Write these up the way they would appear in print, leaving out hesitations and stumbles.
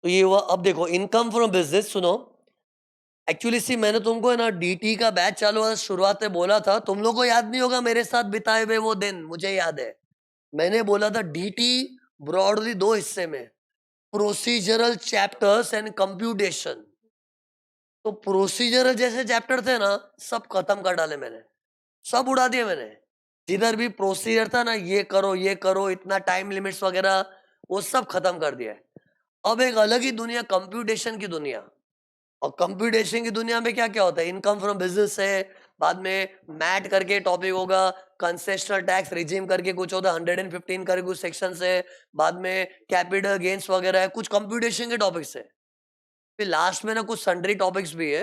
तो ये हुआ। अब देखो इनकम फ्रॉम बिजनेस सुनो। एक्चुअली सी मैंने तुमको है ना डीटी का बैच चालू हुआ शुरुआत में बोला था, तुम लोग को याद नहीं होगा मेरे साथ बिताए हुए वो दिन, मुझे याद है। मैंने बोला था डीटी ब्रॉडली दो हिस्से में, प्रोसीजरल चैप्टर्स एंड कंप्यूटेशन। तो प्रोसीजरल जैसे चैप्टर थे ना, सब खत्म कर डाले मैंने, सब उड़ा दिए मैंने। जिधर भी प्रोसीजर था ना, ये करो, इतना टाइम लिमिट्स वगैरह, वो सब खत्म कर दिया है। अब एक अलग ही दुनिया, कंप्यूटेशन की दुनिया। और कंप्यूटेशन की दुनिया में क्या क्या होता है, इनकम फ्रॉम बिजनेस है, बाद में मैट करके टॉपिक होगा, कंसेशनल टैक्स रिजीम करके कुछ होता है, 115 करके कुछ सेक्शन है, बाद में कैपिटल गेन्स वगैरह है, कुछ कंप्यूटेशन के टॉपिक्स है। फिर लास्ट में ना कुछ सन्ड्री टॉपिक्स भी है,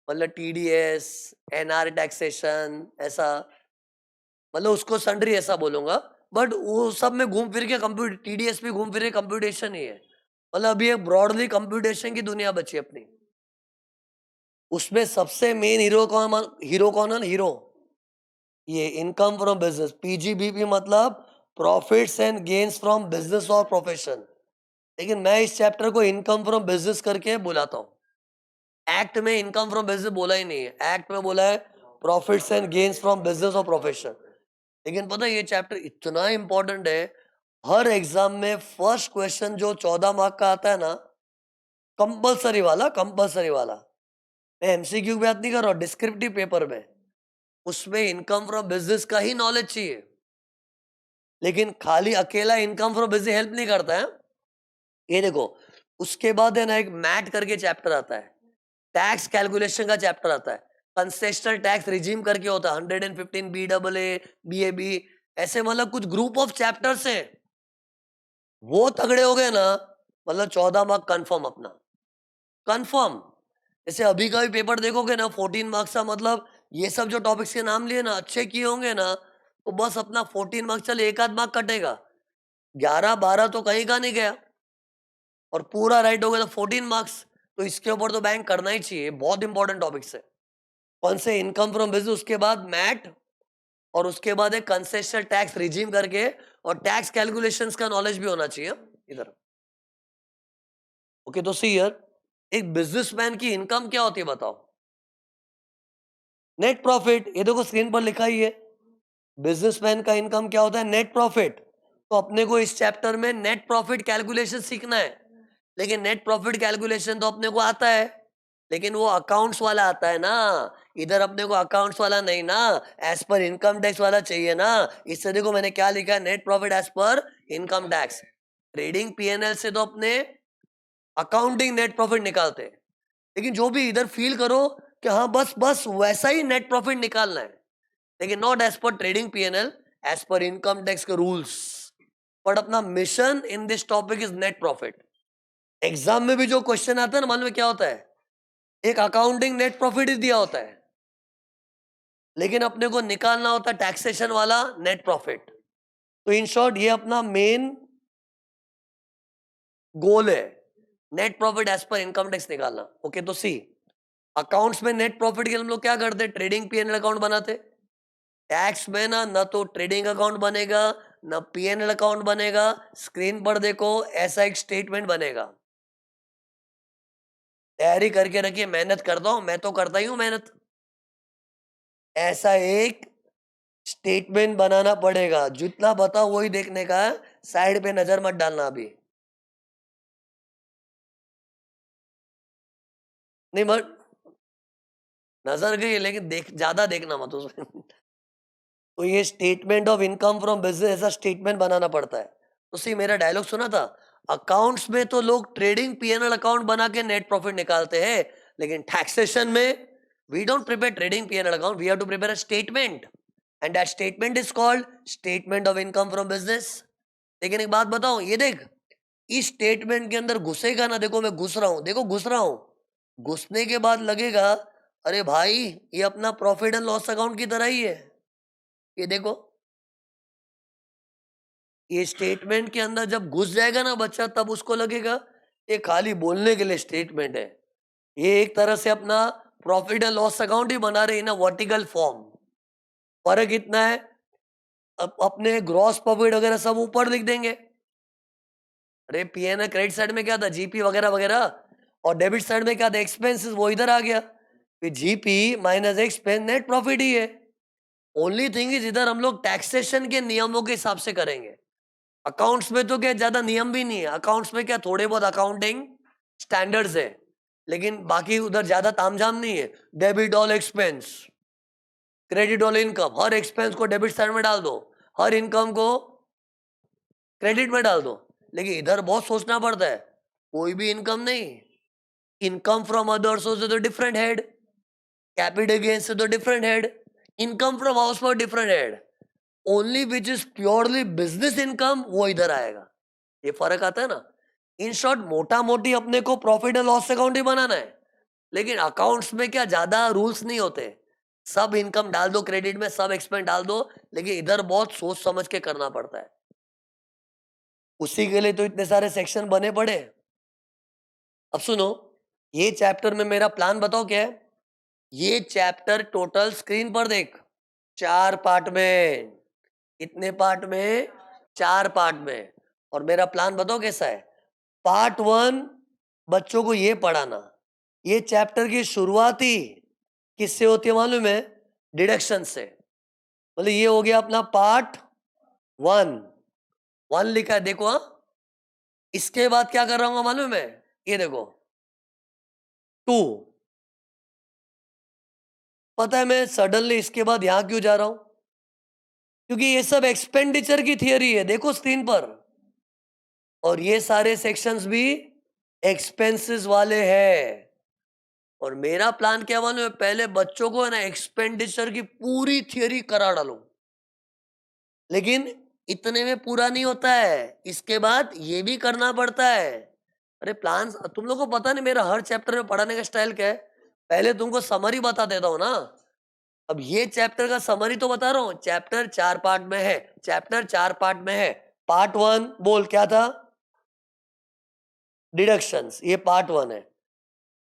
मतलब टीडीएस, एनआर टैक्सेशन, ऐसा, मतलब उसको सन्ड्री ऐसा बोलूंगा। बट वो सब में घूम फिर के कंप्यूटर, टीडीएस भी घूम फिर के कंप्यूटेशन ही है। मतलब अभी एक ब्रॉडली कंप्यूटेशन की दुनिया बची अपनी। उसमें सबसे मेन हीरो कौन है ना, हीरो ये इनकम फ्रॉम बिजनेस, पीजीबीपी, मतलब profits and gains from business और प्रोफेशन। लेकिन मैं इस चैप्टर को इनकम फ्रॉम बिजनेस करके बुलाता हूँ। एक्ट में इनकम फ्रॉम बिजनेस बोला ही नहीं है, एक्ट में बोला है profits and gains from business और प्रोफेशन। लेकिन पता है ये चैप्टर इतना इंपॉर्टेंट है, हर एग्जाम में फर्स्ट क्वेश्चन जो 14 मार्क का आता है ना, कंपलसरी वाला, कंपलसरी वाला, मैं एमसीक्यू की बात नहीं कर रहा हूँ, डिस्क्रिप्टिव पेपर में, उसमें इनकम फ्रॉम बिजनेस का ही नॉलेज चाहिए। लेकिन खाली अकेला इनकम फ्रॉम बिजनेस हेल्प नहीं करता है। ये देखो, उसके बाद है ना एक मैट करके चैप्टर आता है, टैक्स कैलकुलेशन का चैप्टर आता है, कंसेशनल टैक्स रिजीम करके होता है, 115 B double A B A B, ऐसे मतलब कुछ ग्रुप ऑफ चैप्टर्स हैं। वो तगड़े हो गए ना, मतलब 14 मार्क कंफर्म अपना, कंफर्म। जैसे अभी का भी पेपर देखोगे ना, 14 मार्क्स का, मतलब ये सब जो टॉपिक्स के नाम लिए ना, अच्छे किए होंगे ना, तो बस अपना 14 मार्क्स, चल एक आध मार्क कटेगा, 11 12 तो कहीं का नहीं गया। और पूरा राइट हो गया तो 14 मार्क्स। तो इसके ऊपर तो बैंक करना ही चाहिए, बहुत इंपॉर्टेंट टॉपिक्स है। कौन से, इनकम फ्रॉम बिजनेस, उसके बाद मैट, और उसके बाद एक कंसेशनल टैक्स रिजीम करके, और टैक्स कैलकुलेशंस का नॉलेज भी होना चाहिए इधर। ओके, तो सी हियर, एक बिजनेसमैन की इनकम क्या होती है बताओ? Net profit. ये देखो स्क्रीन पर लिखा ही है, बिजनेसमैन का इनकम क्या होता है, नेट प्रॉफिट। तो अपने को इस चैप्टर में नेट प्रॉफिट कैलकुलेशन सीखना है। लेकिन नेट प्रॉफिट कैलकुलेशन तो अपने को आता है, लेकिन वो अकाउंट्स वाला आता है ना, इधर अपने को अकाउंट्स वाला नहीं ना, एज पर इनकम टैक्स वाला चाहिए ना। इससे देखो मैंने क्या लिखा है, net profit as per income tax. Trading PNL से तो अपने अकाउंटिंग नेट प्रॉफिट निकालते हैं, लेकिन जो भी इधर फील करो कि हाँ बस बस वैसा ही नेट प्रॉफिट निकालना है, लेकिन not as per trading PNL, as per income tax के रूल्स। बट अपना mission in this topic is net profit. Exam में भी जो क्वेश्चन आता है ना, मालूम है क्या होता है, एक अकाउंटिंग नेट प्रॉफिट ही दिया होता है, लेकिन अपने को निकालना होता है टैक्सेशन वाला नेट प्रॉफिट। तो इन शॉर्ट ये अपना मेन गोल है, net profit as per income tax निकालना। ओके, तो सी, अकाउंट्स में नेट प्रॉफिट के लिए हम लोग क्या करते, ट्रेडिंग पीएनएल अकाउंट बनाते। टैक्स में ना, न तो ट्रेडिंग अकाउंट बनेगा, न पीएनएल अकाउंट बनेगा। स्क्रीन पर देखो, ऐसा एक स्टेटमेंट बनेगा। तैयारी करके रखिए, मेहनत करता हूं मैं, तो करता ही हूं मेहनत। ऐसा एक स्टेटमेंट बनाना पड़ेगा, जितना बताओ वही देखने का है, साइड पे नजर मत डालना अभी। नहीं बट नजर गई है, लेकिन ज्यादा देखना मत उसमें। तो ये statement of income from business, ऐसा स्टेटमेंट बनाना पड़ता है। तो सी, मेरा डायलॉग सुना था, अकाउंट्स में तो लोग ट्रेडिंग पीएनएल अकाउंट बना के नेट प्रॉफिट निकालते हैं, लेकिन टैक्सेशन में we don't prepare trading PNL account, we have to prepare a statement, and that statement is called statement of income from business. लेकिन एक बात बताऊं, ये देख, इस स्टेटमेंट के अंदर घुसेगा ना, देखो मैं घुस रहा हूं, देखो घुस रहा हूं, घुसने के बाद लगेगा अरे भाई ये अपना प्रॉफिट एंड लॉस अकाउंट की तरह ही है। ये देखो, ये स्टेटमेंट के अंदर जब घुस जाएगा ना बच्चा, तब उसको लगेगा ये खाली बोलने के लिए स्टेटमेंट है। ये एक तरह से अपना प्रॉफिट एंड लॉस अकाउंट ही बना रहे हैं ना, वर्टिकल फॉर्म। फर्क इतना है, अब अपने ग्रॉस प्रॉफिट वगैरह सब ऊपर लिख देंगे, अरे पीएनएल क्रेडिट साइड में क्या था, जीपी वगैरह वगैरह, और डेबिट साइड में क्या था, एक्सपेंसेस, वो इधर आ गया। फिर GP minus expense net profit ही है। ओनली थिंग इज इधर हम लोग टैक्सेशन के नियमों के हिसाब से करेंगे। अकाउंट्स में तो क्या ज्यादा नियम भी नहीं है, अकाउंट्स में क्या थोड़े बहुत अकाउंटिंग स्टैंडर्ड्स है, लेकिन बाकी उधर ज्यादा तामझाम नहीं है। Debit all expense, credit all income, हर एक्सपेंस को डेबिट साइड में डाल दो, हर इनकम को क्रेडिट में डाल दो। लेकिन इधर बहुत सोचना पड़ता है, कोई भी इनकम नहीं, इनकम फ्रॉम अदर सोर्स तो डिफरेंट हेड, कैपिटल गेन से तो different head, income from house पर different head, only which is purely business income वो इधर आएगा। ये फर्क आता है ना। इन शॉर्ट मोटा मोटी अपने को प्रॉफिट एंड लॉस अकाउंट ही बनाना है, लेकिन अकाउंट्स में क्या ज्यादा रूल्स नहीं होते, सब इनकम डाल दो क्रेडिट में, सब एक्सपेंस डाल दो, लेकिन इधर बहुत सोच समझ के करना पड़ता है। उसी के लिए तो इतने सारे सेक्शन बने पड़े। अब सुनो, ये चैप्टर में मेरा प्लान बताओ क्या है। ये चैप्टर टोटल स्क्रीन पर देख 4 पार्ट में, इतने पार्ट में, 4 पार्ट में। और मेरा प्लान बताओ कैसा है। पार्ट 1 बच्चों को ये पढ़ाना, ये चैप्टर की शुरुआत ही किससे होती है मालूम है, डिडक्शन से। मतलब ये हो गया अपना पार्ट 1 लिखा है देखो। हाँ, इसके बाद क्या कर रहा हूँ मालूम है, ये देखो 2। पता है मैं सडनली इसके बाद यहां क्यों जा रहा हूं, क्योंकि ये सब एक्सपेंडिचर की थियरी है, देखो स्क्रीन पर। और ये सारे सेक्शंस भी एक्सपेंसेस वाले हैं। और मेरा प्लान क्या मालूम है, पहले बच्चों को है ना एक्सपेंडिचर की पूरी थियरी करा डालूं। लेकिन इतने में पूरा नहीं होता है, इसके बाद ये भी करना पड़ता है। अरे प्लान तुम लोग को पता नहीं मेरा हर चैप्टर में पढ़ाने का स्टाइल क्या है। पहले तुमको समरी बता देता हूं ना। अब ये चैप्टर का समरी तो बता रहा हूं, चैप्टर 4 पार्ट में है, चैप्टर 4 पार्ट में है। पार्ट 1 बोल क्या था, डिडक्शंस, ये पार्ट 1 है।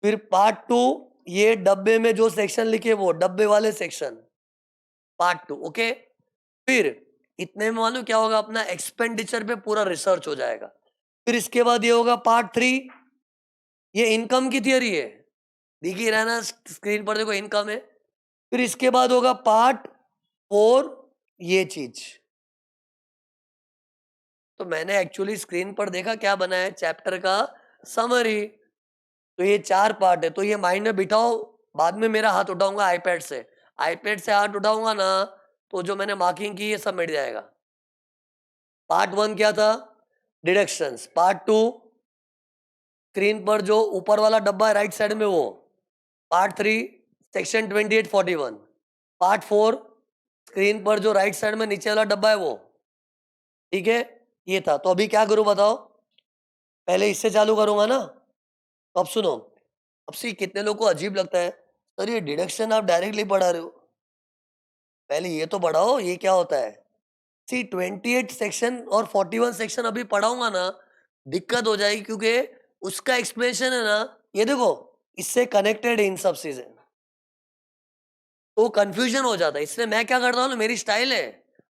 फिर पार्ट 2 ये डब्बे में जो सेक्शन लिखे वो डब्बे वाले सेक्शन, पार्ट 2। ओके, फिर इतने में मालूम क्या होगा, अपना एक्सपेंडिचर पे पूरा रिसर्च हो जाएगा। फिर इसके बाद ये होगा पार्ट 3, ये इनकम की थियरी है, दिख ही रहा है ना स्क्रीन पर, देखो इनकम है। फिर इसके बाद होगा पार्ट 4, ये चीज। तो मैंने एक्चुअली स्क्रीन पर देखा क्या बना है चैप्टर का समरी। तो ये 4 पार्ट है, तो ये माइंड में बिठाओ। बाद में मेरा हाथ उठाऊंगा आईपैड से, आईपैड से हाथ उठाऊंगा ना, तो जो मैंने मार्किंग की ये सब मिट जाएगा। पार्ट 1 क्या था, डिडक्शंस। पार्ट 2 स्क्रीन पर जो ऊपर वाला डब्बा है राइट साइड में वो। Part 3 section 2841। पार्ट 4 स्क्रीन पर जो राइट साइड में नीचे वाला डब्बा है वो। ठीक है, ये था। तो अभी क्या करूं बताओ, पहले इससे चालू करूंगा ना। तो अब सुनो, अब सी कितने लोगों को अजीब लगता है, सर ये डिडक्शन आप डायरेक्टली पढ़ा रहे हो, पहले ये तो पढ़ाओ ये क्या होता है। सी 28 सेक्शन और 41 सेक्शन अभी पढ़ाऊंगा ना, दिक्कत हो जाएगी, क्योंकि उसका एक्सप्लेनेशन है ना, ये देखो इससे कनेक्टेड है इन सब चीजें, तो कंफ्यूजन हो जाता है। इसलिए मैं क्या करता हूँ ना, मेरी स्टाइल है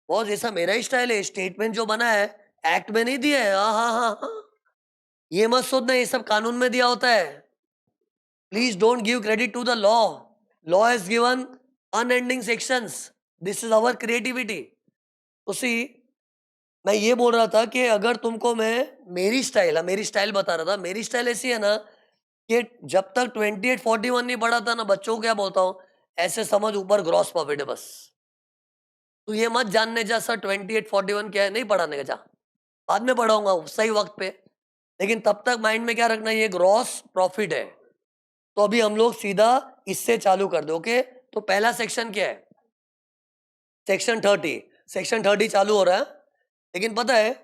बहुत, ऐसा मेरा ही स्टाइल है। स्टेटमेंट जो बना है एक्ट में नहीं दिया है, हाँ हाँ हाँ हाँ, ये मत सोचना ये सब कानून में दिया होता है। Please don't give credit to the law, law has given unending sections, this is our creativity. तो सी मैं ये बोल रहा था कि अगर तुमको मैं मेरी स्टाइल बता रहा था, मेरी स्टाइल ऐसी है ना कि जब तक 2841 नहीं पढ़ा था ना, बच्चों को क्या बोलता हूँ, ऐसे समझ ऊपर ग्रॉस प्रॉफिट है बस, तू ये मत जानने जा सर 2841 क्या है, नहीं पढ़ाने का जा, बाद में पढ़ाऊंगा सही वक्त पे। लेकिन तब तक माइंड में क्या रखना, ये ग्रॉस प्रॉफिट है। तो अभी हम लोग सीधा इससे चालू कर दो। ओके, तो पहला सेक्शन क्या है, सेक्शन 30। सेक्शन 30 चालू हो रहा है, लेकिन पता है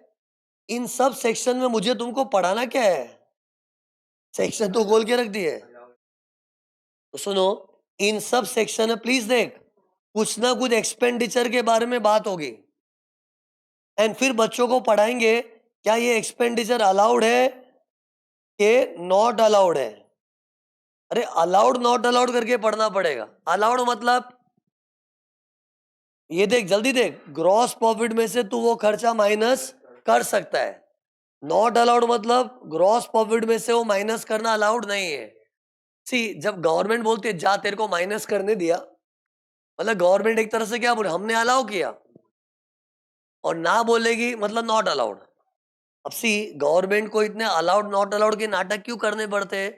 इन सब सेक्शन में मुझे तुमको पढ़ाना क्या है, सेक्शन तो खोल के रख दिए। तो सुनो, इन सब सेक्शन में प्लीज देख, कुछ ना कुछ एक्सपेंडिचर के बारे में बात होगी, एंड फिर बच्चों को पढ़ाएंगे क्या ये एक्सपेंडिचर अलाउड है कि नॉट अलाउड है। अरे अलाउड नॉट अलाउड करके पढ़ना पड़ेगा। अलाउड मतलब ये देख, जल्दी देख, ग्रॉस प्रॉफिट में से तू वो खर्चा माइनस कर सकता है, नॉट अलाउड मतलब ग्रॉस प्रॉफिट में से वो माइनस करना अलाउड नहीं है। सी, जब गवर्नमेंट बोलती है जा तेरे को माइनस करने दिया, मतलब गवर्नमेंट एक तरह से क्या बोले, हमने अलाउ किया, और ना बोलेगी मतलब नॉट अलाउड। अब सी, गवर्नमेंट को इतने अलाउड नॉट अलाउड के नाटक क्यों करने पड़ते हैं?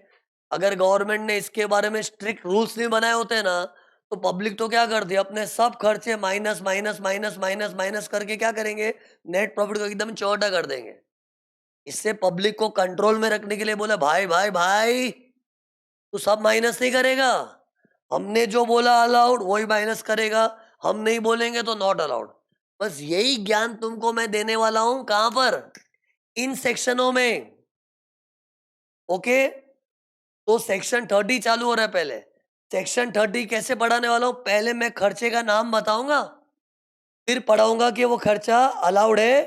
अगर गवर्नमेंट ने इसके बारे में स्ट्रिक्ट रूल्स नहीं बनाए होते ना, तो पब्लिक तो क्या करती है, अपने सब खर्चे minus minus minus minus minus करके क्या करेंगे, नेट प्रॉफिट को एकदम चौटा कर देंगे। इससे पब्लिक को कंट्रोल में रखने के लिए बोला, भाई भाई भाई तू सब माइनस नहीं करेगा, हमने जो बोला अलाउड वही माइनस करेगा, हम नहीं बोलेंगे तो नॉट अलाउड। बस यही ज्ञान तुमको मैं देने वाला हूं, कहां पर, इन सेक्शनों में। ओके, तो सेक्शन 30 चालू हो रहा है। पहले सेक्शन 30 कैसे पढ़ाने वाला हूं, पहले मैं खर्चे का नाम बताऊंगा, फिर पढ़ाऊंगा कि वो खर्चा अलाउड है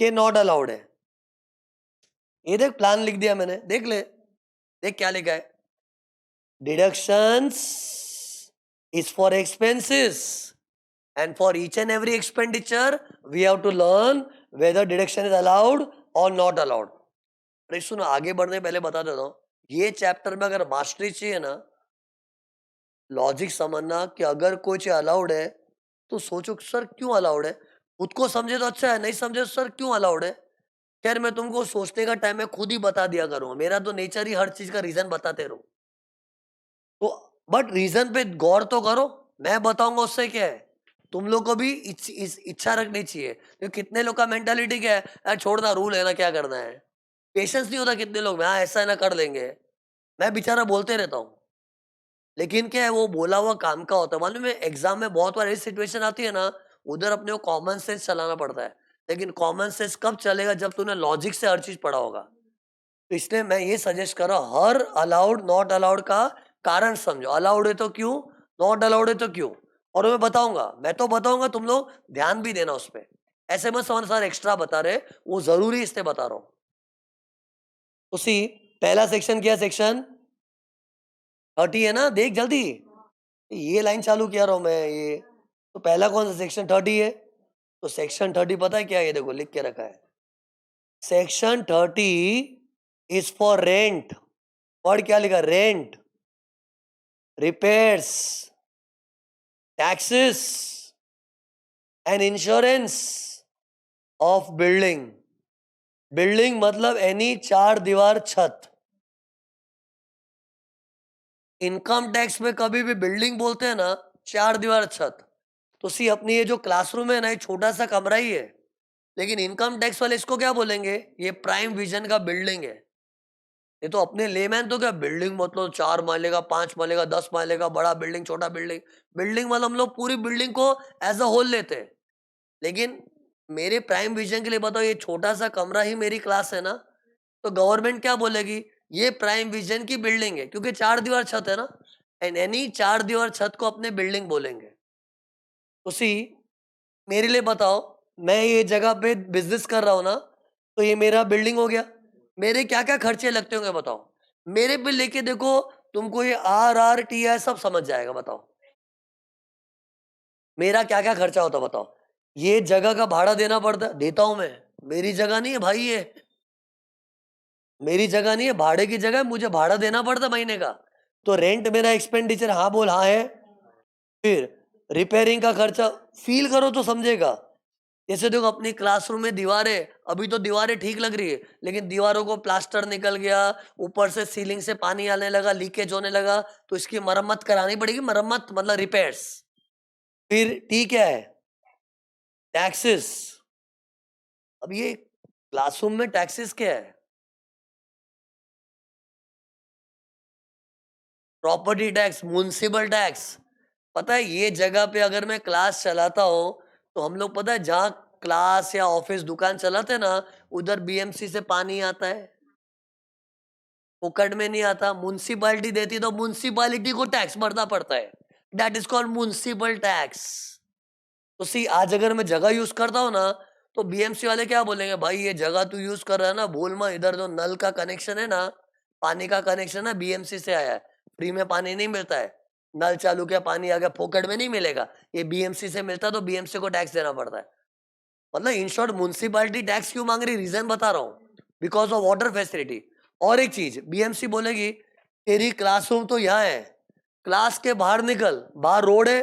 कि नॉट अलाउड है। ये देख, प्लान लिख दिया मैंने, देख ले, देख क्या लिखा है। Deductions is for expenses, and for each and every expenditure we have to learn whether deduction is allowed or not allowed. अरे सुनो, आगे बढ़ने पहले बता देता हूँ, ये चैप्टर में अगर मास्टरी चाहिए ना, लॉजिक समझना कि अगर कोई चीज अलाउड है तो सोचो सर क्यों अलाउड है, खुद को समझे तो अच्छा है, नहीं समझे तो सर क्यों अलाउड है। खैर, मैं तुमको सोचने का टाइम मैं खुद ही बता दिया करूंगा, मेरा तो नेचर ही हर चीज का रीजन बताते रहो। तो बट रीजन पे गौर तो करो, मैं बताऊंगा उससे क्या है, तुम लोग को भी इच्छा रखनी चाहिए। तो कितने लोग का मेंटालिटी क्या है, यार छोड़ना, रूल है ना, क्या करना है, पेशेंस नहीं होता कितने लोग में, हाँ ऐसा है ना कर लेंगे। मैं बेचारा बोलते रहता हूँ, लेकिन क्या है, वो बोला हुआ काम का होता है। मालूम है, एग्जाम में बहुत बार ऐसी सिचुएशन आती है ना, उधर अपने को कॉमन सेंस चलाना पड़ता है, लेकिन कॉमन सेंस कब चलेगा, जब तूने लॉजिक से हर चीज पढ़ा होगा। तो इसलिए मैं ये सजेस्ट कर रहा हूँ, हर अलाउड नॉट अलाउड का कारण समझो, अलाउड है तो क्यों, नॉट अलाउड है तो क्यों, और मैं बताऊंगा, मैं तो बताऊंगा, तुम लोग ध्यान भी देना उस पर, ऐसे मत समझ सर एक्स्ट्रा बता रहे, वो जरूरी इसलिए बता रहा हूँ। उसी, पहला सेक्शन क्या, सेक्शन 30 है ना, देख जल्दी, ये लाइन चालू किया रहा हूं मैं ये। तो पहला कौन सा, सेक्शन 30 है। तो सेक्शन 30 पता है क्या है, ये देखो लिख के रखा है, सेक्शन 30 इज फॉर रेंट। और क्या लिखा, rent, repairs, taxes and insurance of building. Building मतलब एनी चार दीवार छत। इनकम टैक्स में कभी भी बिल्डिंग बोलते हैं ना, चार दीवार छत। तो सी, अपनी ये जो क्लासरूम है ना, ये छोटा सा कमरा ही है, लेकिन इनकम टैक्स वाले इसको क्या बोलेंगे, ये प्राइम विजन का बिल्डिंग है। ये तो अपने लेमैन तो क्या, बिल्डिंग मतलब 4 माले का, 5 माले का, 10 माले का, बड़ा बिल्डिंग, छोटा बिल्डिंग। बिल्डिंग मतलब हम लोग पूरी बिल्डिंग को एज अ होल लेते हैं, लेकिन मेरे प्राइम विजन के लिए बताओ, ये छोटा सा कमरा ही मेरी क्लास है ना, तो गवर्नमेंट क्या बोलेगी, ये प्राइम विजन की बिल्डिंग है, क्योंकि चार दीवार छत है ना, एंड एनी चार दीवार छत को अपने बिल्डिंग बोलेंगे। उसी, मेरे लिए बताओ, मैं ये जगह पे बिजनेस कर रहा हूँ ना, तो ये मेरा बिल्डिंग हो गया, मेरे क्या क्या खर्चे लगते होंगे बताओ, मेरे बिल लेके देखो, तुमको ये RRTI सब समझ जाएगा। बताओ मेरा क्या क्या खर्चा होता, बताओ। ये जगह का भाड़ा देना पड़ता, देता हूं मैं, मेरी जगह नहीं है भाई, ये मेरी जगह नहीं है, भाड़े की जगह है, मुझे भाड़ा देना पड़ता महीने का। तो रेंट मेरा एक्सपेंडिचर, हाँ बोल, हाँ है। फिर रिपेयरिंग का खर्चा, फील करो तो समझेगा। जैसे देखो, अपनी क्लासरूम में दीवारें, अभी तो दीवारें ठीक लग रही है, लेकिन दीवारों को प्लास्टर निकल गया, ऊपर से सीलिंग से पानी आने लगा, लीकेज होने लगा, तो इसकी मरम्मत करानी पड़ेगी, मरम्मत मतलब रिपेयर्स। फिर ठीक है, टैक्सेस। अब ये क्लासरूम में टैक्सेस क्या है, प्रॉपर्टी टैक्स, म्युनिसिपल टैक्स। पता है, ये जगह पे अगर मैं क्लास चलाता हूँ, तो हम लोग पता है जहाँ क्लास या ऑफिस दुकान चलाते हैं ना, उधर BMC से पानी आता है, फोकट में नहीं आता, म्युनिसिपालिटी देती है, तो म्युनिसिपालिटी को टैक्स भरना पड़ता है, that is called municipal tax. तो सी, आज अगर मैं जगह यूज करता हूँ ना, तो BMC वाले क्या बोलेंगे, भाई ये जगह तू यूज कर रहा है ना, भूल मत, इधर जो नल का कनेक्शन है ना, पानी का कनेक्शन है, BMC से आया है, फ्री में पानी नहीं मिलता है, नल चालू किया पानी आ गया, फोकट में नहीं मिलेगा, ये BMC से मिलता है, तो BMC को टैक्स देना पड़ता है। मतलब इन शॉर्ट, म्युनिसिपालिटी टैक्स क्यों मांग रही, रीजन बता रहा हूँ। Because of water facility. और एक चीज, बीएमसी बोलेगी तेरी क्लासरूम तो यहाँ है, क्लास के बाहर निकल, बाहर रोड है,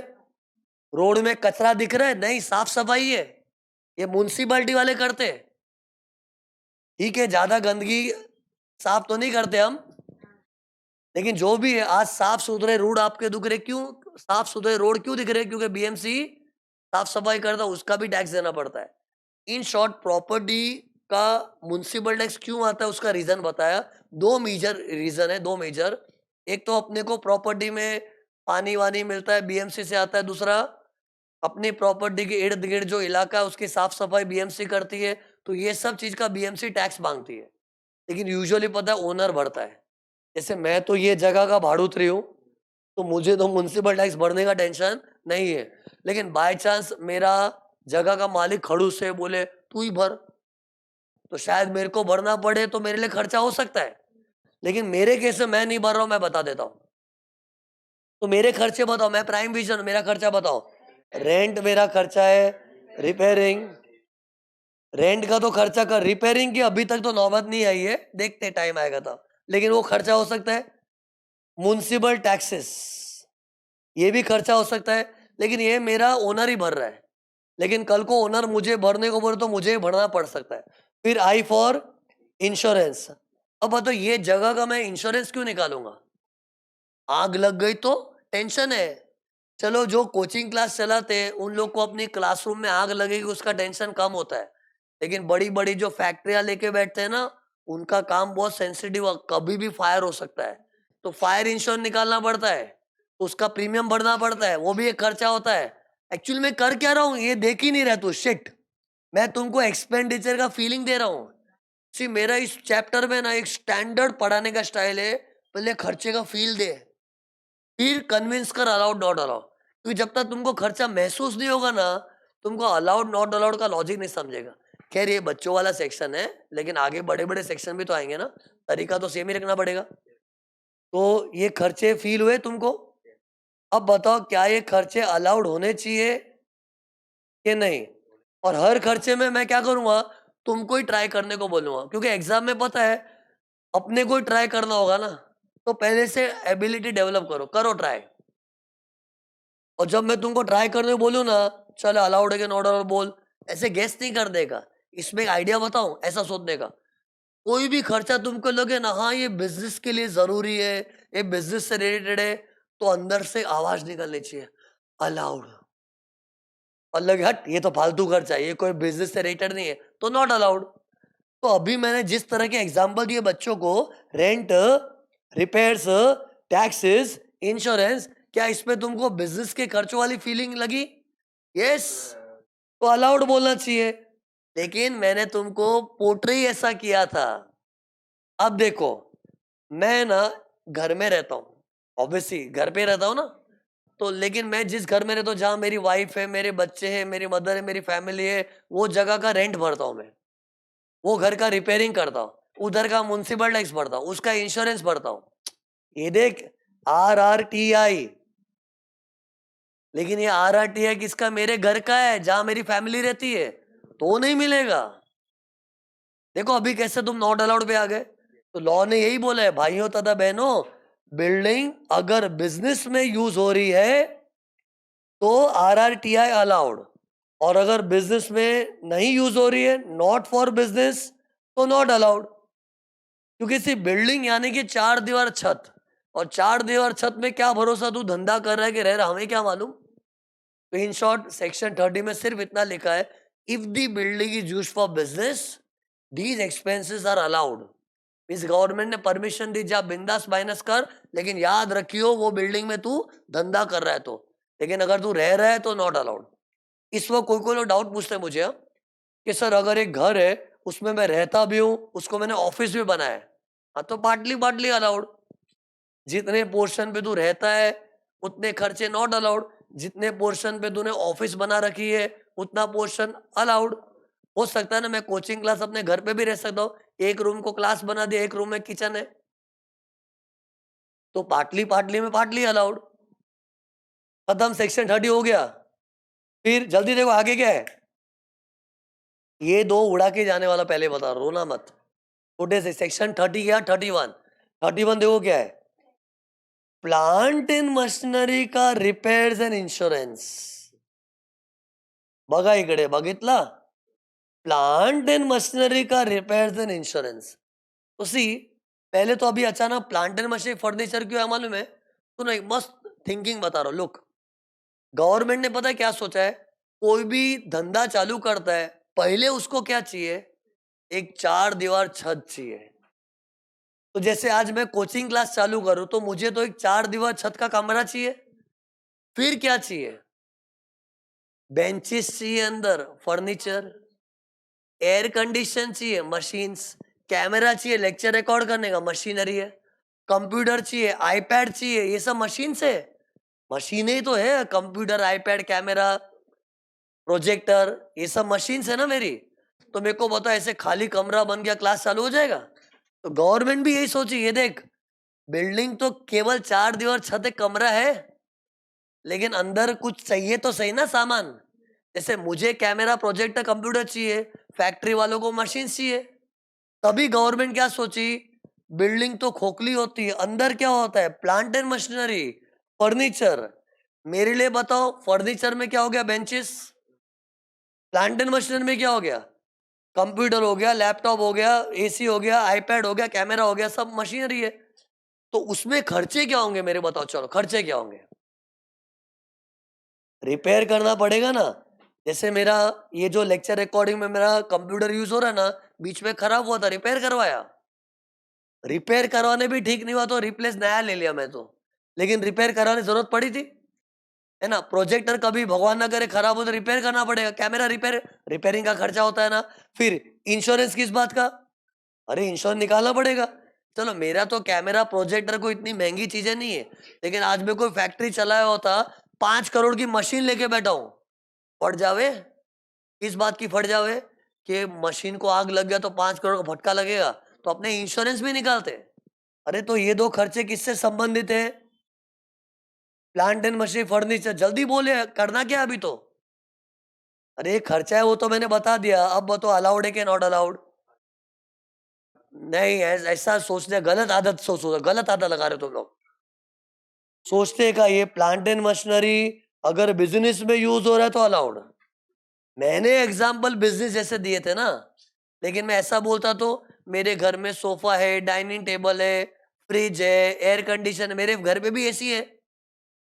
रोड में कचरा दिख रहा है, नहीं साफ सफाई है, ये म्युनिसिपैलिटी वाले करते हैं। ठीक है, ज्यादा गंदगी साफ तो नहीं करते हम, लेकिन जो भी है, आज साफ सुथरे रोड आपके दिख रहे, क्यों साफ सुथरे रोड क्यों दिख रहे? क्योंकि बीएमसी साफ सफाई करता है, उसका भी टैक्स देना पड़ता है। इन शॉर्ट, प्रॉपर्टी का म्युनिसिपल टैक्स क्यों आता है उसका रीजन बताया। दो मेजर रीजन है, दो मेजर। एक तो अपने को प्रॉपर्टी में पानी वानी मिलता है, बीएमसी से आता है। दूसरा, अपनी प्रॉपर्टी के इर्द गिर्द जो इलाका है उसकी साफ सफाई बीएमसी करती है, तो ये सब चीज का बीएमसी टैक्स मांगती है। लेकिन यूजुअली पता है ओनर भरता है। जैसे मैं तो ये जगह का भाड़ूतरी हूँ, तो मुझे तो म्युनिसिपल टैक्स भरने का टेंशन नहीं है। लेकिन बाय चांस मेरा जगह का मालिक खड़ूस से बोले तू ही भर, तो शायद मेरे को भरना पड़े, तो मेरे लिए खर्चा हो सकता है। लेकिन मेरे केस में मैं नहीं भर रहा हूं, मैं बता देता हूं। तो मेरे खर्चे बताओ, मैं प्राइम विजन, मेरा खर्चा बताओ। रेंट मेरा खर्चा है, रिपेयरिंग, रेंट का तो खर्चा कर, रिपेयरिंग की अभी तक तो नौबत नहीं आई है, देखते टाइम आएगा तो। लेकिन वो खर्चा हो सकता है। म्युनिसिपल टैक्सेस, ये भी खर्चा हो सकता है, लेकिन ये मेरा ओनर ही भर रहा है। लेकिन कल को ओनर मुझे भरने को बोले तो मुझे ही भरना पड़ सकता है। फिर आई फॉर इंश्योरेंस। अब बताओ, ये जगह का मैं इंश्योरेंस क्यों निकालूंगा? आग लग गई तो टेंशन है। चलो, जो कोचिंग क्लास चलाते हैं उन लोग को अपनी क्लासरूम में आग लगेगी उसका टेंशन कम होता है। लेकिन बड़ी बड़ी जो फैक्ट्रियां लेके बैठते हैं ना, उनका काम बहुत सेंसिटिव, कभी भी फायर हो सकता है। तो फायर इंश्योरेंस निकालना पड़ता है, उसका प्रीमियम भरना पड़ता है, वो भी एक खर्चा होता है। एक्चुअली मैं कर क्या रहा हूँ ये देख ही नहीं रहा तू, शिट। मैं तुमको एक्सपेंडिचर का फीलिंग दे रहा हूँ। सी, मेरा इस चैप्टर में ना एक स्टैंडर्ड पढ़ाने का स्टाइल है, पहले खर्चे का फील दे, फिर कन्विंस कर अलाउड नॉट अलाउड। क्योंकि जब तक तुमको खर्चा महसूस नहीं होगा ना, तुमको अलाउड नॉट अलाउड का लॉजिक नहीं समझेगा। खैर, ये बच्चों वाला सेक्शन है, लेकिन आगे बड़े बड़े सेक्शन भी तो आएंगे ना, तरीका तो सेम ही रखना पड़ेगा। तो ये खर्चे फील हुए तुमको? अब बताओ, क्या ये खर्चे अलाउड होने चाहिए कि नहीं? और हर खर्चे में मैं क्या करूंगा, तुमको ही ट्राई करने को बोलूंगा, क्योंकि एग्जाम में पता है अपने को ही ट्राई करना होगा ना। तो पहले से एबिलिटी डेवलप करो, करो ट्राई। और जब मैं तुमको ट्राई करने को बोलूँ ना, चल अलाउड है कि नॉट अलाउड बोल, ऐसे गेस नहीं कर देगा। इसमें एक आइडिया बताऊं ऐसा सोचने का। कोई भी खर्चा तुमको लगे ना, हाँ ये बिजनेस के लिए जरूरी है, ये बिजनेस से रिलेटेड है, तो अंदर से आवाज निकलनी चाहिए, अलाउड। और लगे हट ये तो फालतू खर्चा है, ये कोई बिजनेस से रिलेटेड नहीं है, तो नॉट अलाउड। तो अभी मैंने जिस तरह के एग्जाम्पल दिए बच्चों को, रेंट, रिपेयर्स, टैक्सेस, इंश्योरेंस, क्या इसमें तुमको बिजनेस के खर्चों वाली फीलिंग लगी? यस, तो अलाउड बोलना चाहिए। लेकिन मैंने तुमको पोर्ट्रे ऐसा किया था। अब देखो, मैं ना घर में रहता हूँ, ऑब्वियसली घर पे रहता हूँ ना, तो लेकिन मैं जिस घर में रहता हूँ जहाँ मेरी वाइफ है, मेरे बच्चे हैं, मेरी मदर है, मेरी फैमिली है, वो जगह का रेंट भरता हूँ मैं, वो घर का रिपेयरिंग करता हूँ, उधर का म्युनिसिपल टैक्स भरता हूँ, उसका इंश्योरेंस भरता हूँ। ये देख, RRTI। लेकिन ये RRTI किसका? मेरे घर का है, जहां मेरी फैमिली रहती है, तो नहीं मिलेगा। देखो अभी कैसे तुम नॉट अलाउड पे आ गए। तो लॉ ने यही बोला है भाइयों तथा बहनों, बिल्डिंग अगर बिजनेस में यूज हो रही है तो RRTI अलाउड, और अगर बिजनेस में नहीं यूज हो रही है, नॉट फॉर बिजनेस, तो नॉट अलाउड। क्योंकि सिर्फ बिल्डिंग यानी कि चार दीवार छत, और चार दीवार छत में क्या भरोसा तू धंधा कर रहा है कि रह रहा, हमें क्या मालूम। तो इन शॉर्ट, सेक्शन 30 में सिर्फ इतना लिखा है, if the building is used for business, these expenses are allowed. इस गवर्नमेंट ने परमिशन दी, जा बिंदास माइनस कर, लेकिन याद रखियो वो बिल्डिंग में तू धंधा कर रहा है तो। लेकिन अगर तू रह रहा है तो नॉट अलाउड। इस वक्त कोई कोई लोग डाउट पूछते हैं मुझे, हाँ, कि सर अगर एक घर है उसमें मैं रहता भी हूँ, उसको मैंने ऑफिस भी बनाया है, हाँ तो पार्टली पार्टली अलाउड। जितने पोर्शन पे तू रहता है उतने खर्चे नॉट अलाउड, जितने पोर्शन पे तूने ऑफिस बना रखी है उतना पोर्शन अलाउड। हो सकता है ना मैं कोचिंग क्लास अपने घर पे भी रह सकता हूँ, एक रूम को क्लास बना दिया, एक रूम में किचन है, तो पार्टली पार्टली में पार्टली अलाउड। खत्म, सेक्शन 30 हो गया। फिर जल्दी देखो आगे क्या है। ये दो उड़ा के जाने वाला, पहले बता, रोना मत। छोटे से सेक्शन 30 क्या 31? 31 देखो क्या है, प्लांट एंड मशिनरी का रिपेयर्स एंड इंश्योरेंस. बघा इकडे, बघितला? प्लांट एंड मशीनरी का रिपेयर्स एंड इंश्योरेंस. तो सी, पहले तो अभी अचानक प्लांट एंड मशीनरी फर्नीचर क्यों है मालूम है? सुनो, एक मस्त थिंकिंग बता रहा हूँ. लुक, गवर्नमेंट ने पता है क्या सोचा है? कोई भी धंधा चालू करता है, पहले उसको क्या चाहिए? एक चार दीवार छत चाहिए. तो जैसे आज मैं कोचिंग क्लास चालू करूं तो मुझे तो एक चार दीवार छत का कमरा चाहिए. फिर क्या चाहिए? बेंचेस चाहिए, अंदर फर्नीचर, एयर कंडीशन चाहिए, मशीन्स, कैमरा चाहिए लेक्चर रिकॉर्ड करने का, मशीनरी है, कंप्यूटर चाहिए, आईपैड चाहिए, ये सब मशीन से मशीनें ही तो है. कंप्यूटर, आईपैड, कैमरा, प्रोजेक्टर, ये सब मशीन है ना मेरी. तो मेरे को बता, ऐसे खाली कमरा बन गया क्लास चालू हो जाएगा? तो गवर्नमेंट भी यही सोची. ये देख, बिल्डिंग तो केवल चार दीवार छत एक कमरा है, लेकिन अंदर कुछ चाहिए तो सही ना सामान. जैसे मुझे कैमरा, प्रोजेक्टर, कंप्यूटर चाहिए, फैक्ट्री वालों को मशीन चाहिए. तभी गवर्नमेंट क्या सोची, बिल्डिंग तो खोखली होती है, अंदर क्या होता है? Plant and machinery, furniture. मेरे लिए बताओ, फर्नीचर में क्या हो गया? बेंचेस. प्लांट एंड मशीनरी में क्या हो गया? कंप्यूटर हो गया, लैपटॉप हो गया, एसी हो गया, आईपैड हो गया, कैमरा हो गया, सब मशीनरी है. तो उसमें खर्चे क्या होंगे मेरे बताओ? चलो, खर्चे क्या होंगे? रिपेयर करना पड़ेगा ना. जैसे मेरा ये जो लेक्चर रिकॉर्डिंग में मेरा कंप्यूटर यूज हो रहा है ना, बीच में खराब हुआ था, रिपेयर करवाया. रिपेयर करवाने भी ठीक नहीं हुआ तो रिप्लेस नया ले लिया मैं तो. लेकिन रिपेयर कराने जरूरत पड़ी थी, है ना. प्रोजेक्टर कभी भगवान ना करे खराब हो तो रिपेयर करना पड़ेगा. कैमरा रिपेयर, रिपेयरिंग का खर्चा होता है ना. फिर इंश्योरेंस किस बात का? अरे इंश्योरेंस निकालना पड़ेगा. चलो, मेरा तो कैमरा, प्रोजेक्टर कोई इतनी महंगी चीजें नहीं है, लेकिन आज मैं कोई फैक्ट्री चलाया होता, 5 करोड़ की मशीन लेके बैठा हूं, फट जावे. किस बात की फट जावे? कि मशीन को आग लग गया तो 5 करोड़ का फटका लगेगा, तो अपने इंश्योरेंस भी निकालते. अरे तो ये दो खर्चे किससे संबंधित है? Plant and machine, furniture. जल्दी बोले, करना क्या है अभी तो? अरे खर्चा है वो तो मैंने बता दिया. अब बताओ, अलाउड है कि नॉट अलाउड? नहीं, ऐसा सोचते, गलत आदत सोचो, गलत आदत लगा रहे हो तुम लोग. सोचते का ये प्लांट एंड मशीनरी अगर बिजनेस में यूज हो रहा है तो अलाउड. मैंने एग्जाम्पल बिजनेस जैसे दिए थे ना. लेकिन मैं ऐसा बोलता तो मेरे घर में सोफा है, डाइनिंग टेबल है, फ्रिज है, एयर कंडीशन है, मेरे घर पे भी एसी है.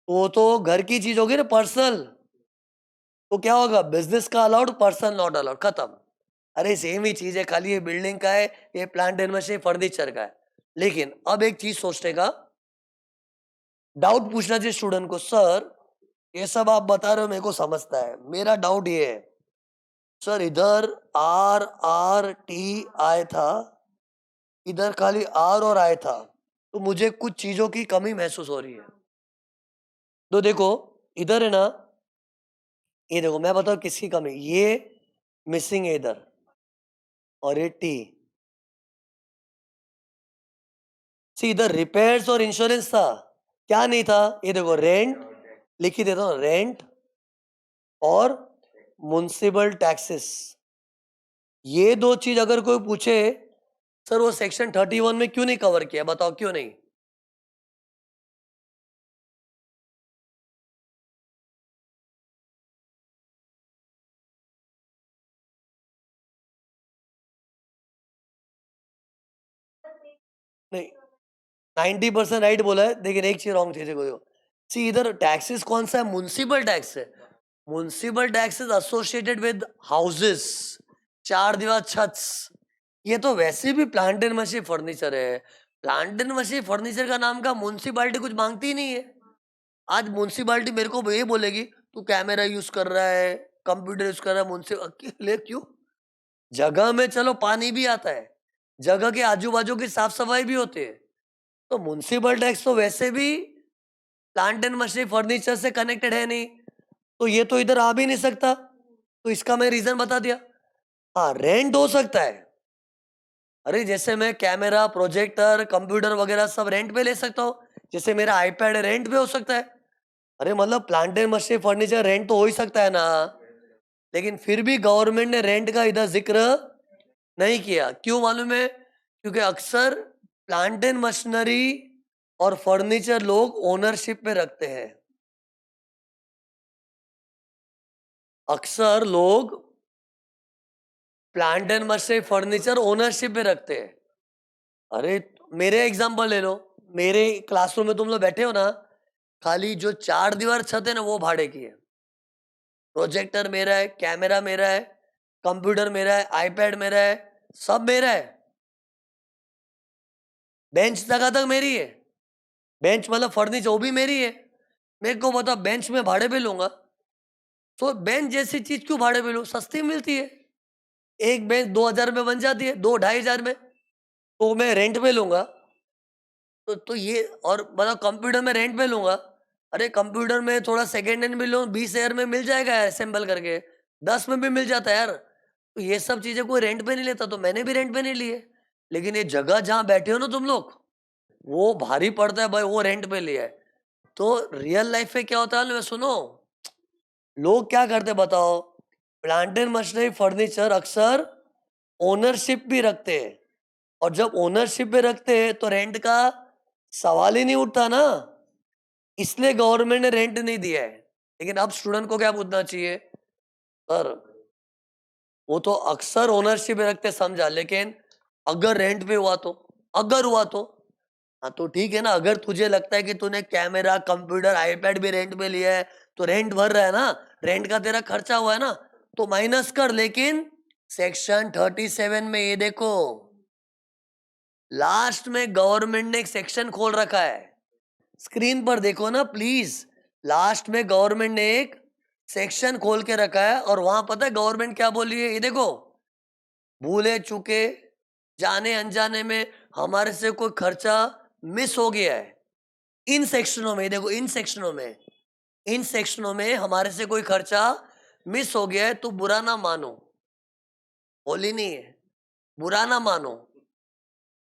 वो तो घर की चीज होगी ना, पर्सनल. तो क्या होगा? बिजनेस का अलाउड, पर्सनल नॉट अलाउड, खत्म. अरे सेम ही चीज है, खाली ये बिल्डिंग का है, ये प्लांट एंड मशीन फर्नीचर का है. लेकिन अब एक चीज सोचने का, डाउट पूछना चाहिए स्टूडेंट को. सर, ये सब आप बता रहे हो मेरे को समझता है, मेरा डाउट ये है, सर इधर आर आर टी आया था, इधर खाली आर और आया था, तो मुझे कुछ चीजों की कमी महसूस हो रही है. तो देखो, इधर है ना, ये देखो मैं बताऊं किसकी कमी, ये मिसिंग है इधर, और ये टी. सी, इधर रिपेयर्स और इंश्योरेंस था, क्या नहीं था? ये देखो, रेंट, लिख ही देता हूँ, रेंट और म्युनिसिपल टैक्सेस. ये दो चीज अगर कोई पूछे, सर वो सेक्शन 31 में क्यों नहीं कवर किया, बताओ क्यों नहीं? नहीं, 90% राइट बोला है, लेकिन एक चीज रॉन्ग थी. देखो, सी इधर टैक्सेस कौन सा है? म्युनिसिपल टैक्स है. Municipal tax is associated with houses, चार दीवार छत. ये तो वैसे भी प्लांट एंड मशीन फर्नीचर है. प्लांट एंड मशीन फर्नीचर का नाम का म्युनिसिपालिटी कुछ मांगती ही नहीं है. आज म्युनिसिपालिटी मेरे को ये बोलेगी, तू कैमरा यूज कर रहा है, कंप्यूटर यूज कर रहा है, म्युनिसिपल क्यों? जगह में चलो पानी भी आता है, जगह के आजू बाजू की साफ सफाई भी होती है. तो म्युनिसिपल टैक्स तो वैसे भी प्लांट एंड मशीनरी फर्नीचर से कनेक्टेड है नहीं, तो ये तो इधर आ भी नहीं सकता. तो इसका मैं रीजन बता दिया. हाँ, रेंट हो सकता है. अरे जैसे मैं कैमरा, प्रोजेक्टर, कंप्यूटर वगैरह सब रेंट पे ले सकता हूँ, जैसे मेरा आईपैड रेंट पे हो सकता है. अरे मतलब plant and machinery furniture rent तो हो ही सकता है ना. लेकिन फिर भी गवर्नमेंट ने रेंट का इधर जिक्र नहीं किया. क्यों मालूम है? क्योंकि अक्सर प्लांट एंड मशीनरी और फर्नीचर लोग ओनरशिप पे रखते हैं। अक्सर लोग plant and machinery furniture ownership पे रखते हैं। अरे मेरे एग्जांपल ले लो, मेरे क्लासरूम में तुम लोग बैठे हो ना, खाली जो 4 दीवार छत है ना वो भाड़े की है। प्रोजेक्टर मेरा है, कैमरा मेरा है, कंप्यूटर मेरा है, आईपैड मेरा है, सब मेरा है। बेंच तक मेरी है। बेंच मतलब फर्नीचर वो भी मेरी है। मेरे को बता, बेंच में भाड़े पे लूंगा तो बेंच जैसी चीज क्यों भाड़े पे लूं? सस्ती मिलती है। एक बेंच 2,000 में बन जाती है, 2-2,500 में। तो मैं रेंट पे लूंगा। तो ये और मतलब कंप्यूटर में रेंट पे लूंगा। अरे कंप्यूटर में थोड़ा सेकेंड हैंड भी लो, 20,000 में मिल जाएगा असेंबल करके, 10 में भी मिल जाता है यार। तो ये सब चीजें कोई रेंट पे नहीं लेता, तो मैंने भी रेंट पे नहीं लिए। लेकिन ये जगह जहां बैठे हो ना तुम लोग, वो भारी पड़ता है भाई, वो रेंट पे लिया है। तो रियल लाइफ में क्या होता है ना, सुनो, लोग क्या करते बताओ, प्लांट एंड मशीनरी फर्नीचर अक्सर ओनरशिप भी रखते हैं। और जब ओनरशिप पे रखते हैं तो रेंट का सवाल ही नहीं उठता ना। इसलिए गवर्नमेंट ने रेंट नहीं दिया है। लेकिन अब स्टूडेंट को क्या पूछना चाहिए, सर वो तो अक्सर ओनरशिप पे रखते समझा, लेकिन अगर रेंट पे हुआ तो, अगर हुआ तो, हाँ तो ठीक है ना। अगर तुझे लगता है कि तूने कैमरा, कंप्यूटर, आईपैड भी रेंट पे लिया है तो रेंट भर रहा है ना, रेंट का तेरा खर्चा हुआ है ना, तो माइनस कर। लेकिन सेक्शन 37 में ये देखो, लास्ट में गवर्नमेंट ने एक सेक्शन खोल रखा है। स्क्रीन पर देखो ना प्लीज, लास्ट में गवर्नमेंट ने एक सेक्शन खोल के रखा है और वहां पता है गवर्नमेंट क्या बोली है, ये देखो, भूले चूके जाने अनजाने में हमारे से कोई खर्चा मिस हो गया है, इन सेक्शनों में, देखो इन सेक्शनों में, इन सेक्शनों में हमारे से कोई खर्चा मिस हो गया है तो बुरा ना मानो। होली नहीं है, बुरा ना मानो।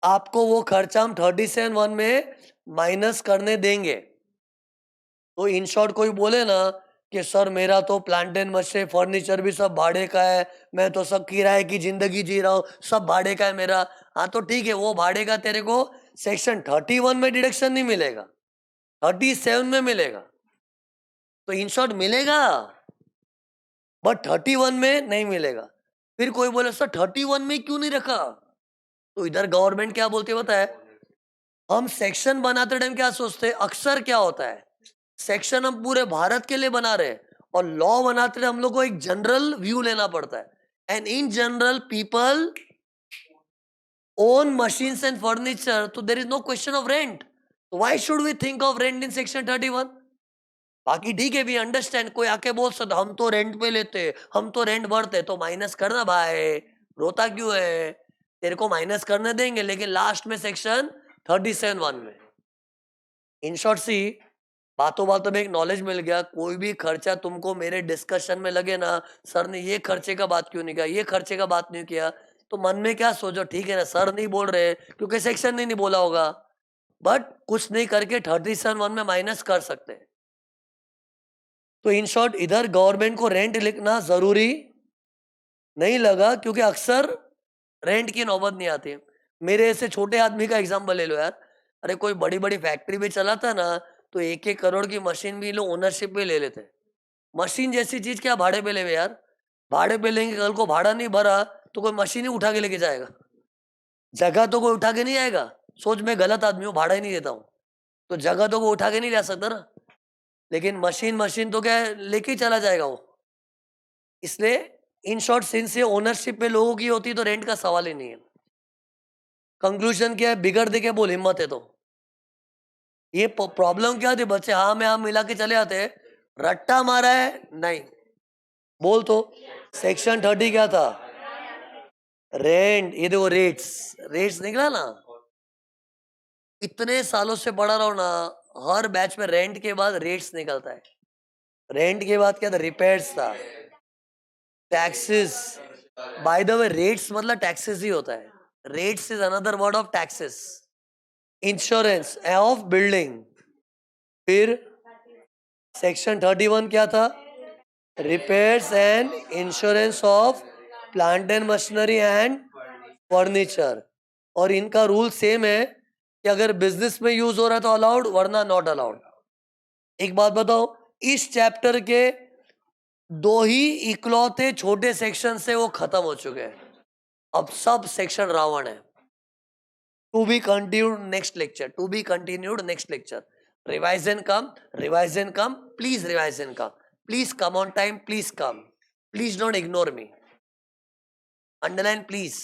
आपको वो खर्चा हम 37(1) में माइनस करने देंगे। तो इन शॉर्ट कोई बोले ना कि सर मेरा तो प्लांट एंड मशीनरी फर्नीचर भी सब भाड़े का है, मैं तो सब किराए की जिंदगी जी रहा हूँ, सब भाड़े का है मेरा। हाँ तो ठीक है, वो भाड़े का तेरे को सेक्शन 31 में डिडक्शन नहीं मिलेगा, 37 में मिलेगा। तो इन शॉर्ट मिलेगा, बट 31 में नहीं मिलेगा। फिर कोई बोले सर 31 में क्यों नहीं रखा? तो इधर गवर्नमेंट क्या बोलती है पता है, हम सेक्शन बनाते टाइम क्या सोचते हैं, अक्सर क्या होता है, सेक्शन हम पूरे भारत के लिए बना रहे हैं और लॉ बनाते टाइम हम लोग को एक जनरल व्यू लेना पड़ता है। And in general people own machines and furniture, तो there is no question of rent. Why should we think of rent in section 31? बाकी ठीक है, वी अंडरस्टैंड, कोई आके बोल सकता हम तो रेंट पे लेते, हम तो रेंट भरते, तो माइनस करना भाई, रोता क्यों है? तेरे को माइनस करने देंगे, लेकिन लास्ट में सेक्शन 37(1) में। इन शॉर्ट सी, बातों बातों में एक नॉलेज मिल गया। कोई भी खर्चा तुमको मेरे डिस्कशन में लगे ना, सर ने ये खर्चे का बात क्यों नहीं किया, ये खर्चे का बात नहीं किया, तो मन में क्या सोचो, ठीक है ना, सर नहीं बोल रहे क्योंकि सेक्शन नहीं बोला होगा, बट कुछ नहीं करके 37(1) में माइनस कर सकते हैं। तो इन शॉर्ट इधर गवर्नमेंट को रेंट लिखना जरूरी नहीं लगा, क्योंकि अक्सर रेंट की नौबत नहीं आती। मेरे ऐसे छोटे आदमी का एग्जांपल ले लो यार। अरे कोई बड़ी बड़ी फैक्ट्री भी चलाता ना, तो 1-1 करोड़ की मशीन भी लोग ओनरशिप पे ले लेते हैं। मशीन जैसी चीज क्या भाड़े पे लेवे यार? भाड़े पे लेंगे, कल को भाड़ा नहीं भरा तो कोई मशीन ही उठा के लेके जाएगा? जगह तो कोई उठा के नहीं आएगा। सोच, मैं गलत आदमी हूँ, भाड़ा ही नहीं देता हूँ, तो जगह तो कोई उठा के नहीं जा सकता ना। लेकिन मशीन मशीन तो क्या है, लेके ही चला जाएगा वो। इसलिए इन शॉर्ट, सिंस ये ओनरशिप पे लोगों की होती तो रेंट का सवाल ही नहीं है। कंक्लूजन क्या है, बिगड़ दे के बोल, हिम्मत है तो। ये प्रॉब्लम क्या थी, बच्चे हाँ में हाँ मिला के चले आते हैं, रट्टा मारा है नहीं। बोल तो, सेक्शन 30 क्या था? रेंट। ये देखो रेट्स, रेट्स निकला ना। इतने सालों से पढ़ा रहा हूं ना, हर बैच में रेंट के बाद रेट्स निकलता है। रेंट के बाद क्या था? रिपेयर्स था, taxes. By the way rates मतलब टैक्सेस ही होता है। Rates is another word of taxes. Insurance of building. फिर सेक्शन 31 क्या था? Repairs and insurance of plant and machinery and furniture. और इनका रूल सेम है कि अगर बिजनेस में यूज हो रहा है तो अलाउड, वरना नॉट अलाउड। एक बात बताओ, इस चैप्टर के 2 ही इकलौते छोटे सेक्शन से वो खत्म हो चुके हैं, अब सब सेक्शन रावण है। To be continued next lecture, to be continued next lecture. Revise and come, revise and come, please revise and come, please come on time, please come, please don't ignore me, underline please.